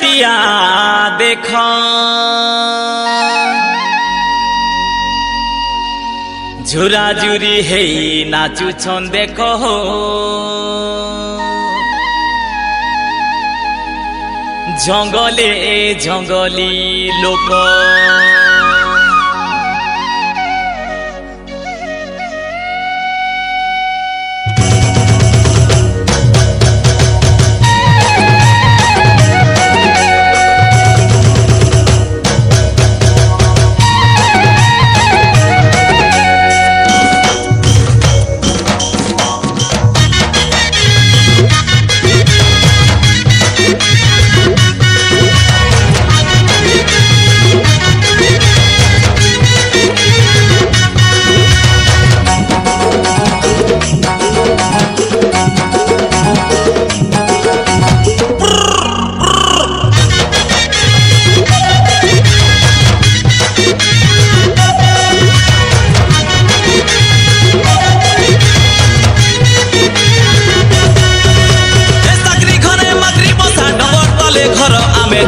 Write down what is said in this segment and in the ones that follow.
चटिया देख झुराझुरी हे नाचुछन देख जंगले जंगली लोक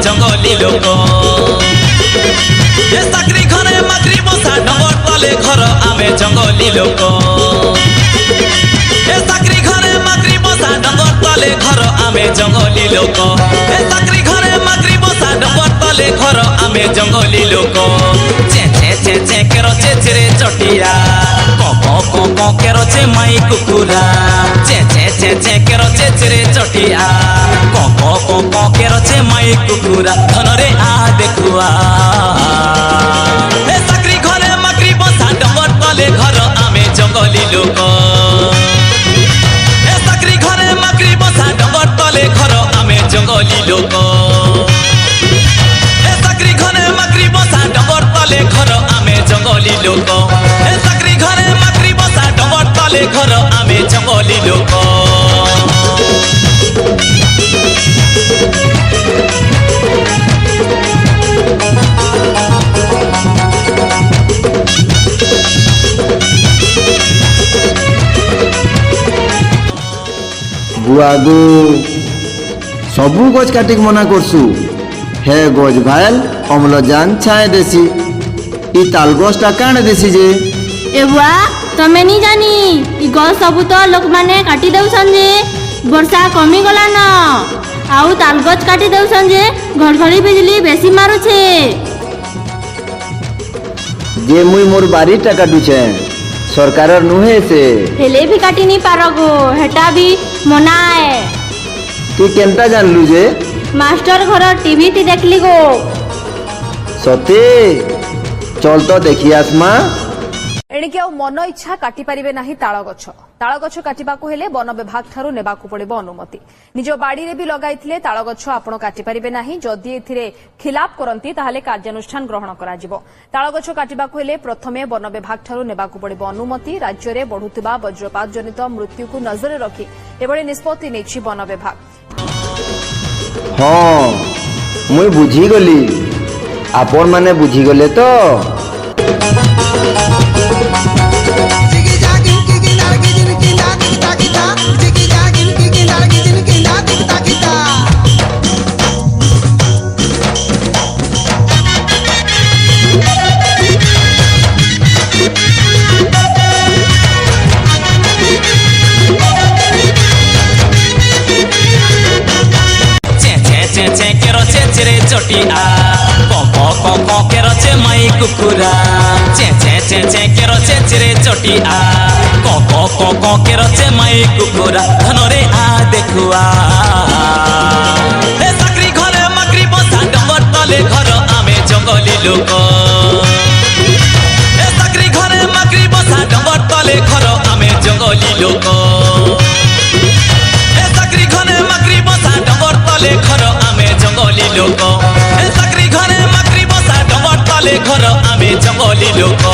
जंगली लोक चाकरी घरे माकरी बसा डबर तले घर आमे जंगली लोक चाकरी घरे माकरी बसा डबर तले घर आमे जंगली लोक चाकरी घरे माकरी बसा डबर तले घर आमे जंगली लोक चे चे चे चे केरो चे चे चटिया को केरो चे माई कुकुरा चे चे चे चे केरो चे चे चटिया को केरो चे माई कुकुरा धनरे आ देखुआ ए चाकरी घरे माकरी बसा डबर तले घर आमे जंगली लोक ए चाकरी घरे माकरी बसा डबर तले घर आमे जंगली लोक ए चाकरी घरे माकरी बसा डबर तले घर आमे जंगली लोक ए चाकरी घरे माकरी बसा डबर तले घर आमे जंगली लोक बुआगो सबू गज काटिक मना करसु हे गज भाइल अम्लजान छाए देसी ई ताल गजटा काणे देसी जे ए बुआ तमे नी जानी ई गज सबू तो लोक माने काटी देउछन जे वर्षा कमी गला न आउ ताल गज काटी देउछन जे घड़घड़ी बिजली बेसी मारुछे जे मुई मोर बारीटा काटुछे सरकार नुहे से हेले भी काटी नी पारगो हेटा भी मनाए तू केनता जानलु जे मास्टर घर टीवी ती देखली गो सते चल तो देखि आसमा एणिके आ मन इच्छा काटी पारिबे नाही ताल गछ काटिबाकू हेले वन विभाग ठारू नेबाकू पड़िबो अनुमति निज बाड़ी रे भी लगाइथिले ताल गछ आपण काटी पारिबे नाही जदि एथिरे खिलाफ करंती ताहाले कार्यानुष्ठान ग्रहण कराजिबो ताल गछ काटिबाकू हेले प्रथमे वन विभाग ठारू नेबाकू पड़िबो अनुमति राज्य रे बढ़ुतिबा वज्रपात जनित मृत्यु को नजर रखी एबळे निष्पत्ति नेछि वन विभाग हां मुई बुझी गली आपण माने बुझी गले तो चटिया को केरो चे माई कुकुरा चे चे चे चे केरो चे चे चटिया को केरो चे माई कुकुरा धनरे आ देखुआ ए चाकरी घरे माकरी बसा डबर तले घर आमे जंगली लोक ए चाकरी घरे माकरी बसा डबर तले घर आमे जंगली लोक ए चाकरी घरे माकरी बसा डबर तले घर आमे जंगली लोक ए चाकरी घरे माकरी बसा डबर तले घर आमे जंगली लोक।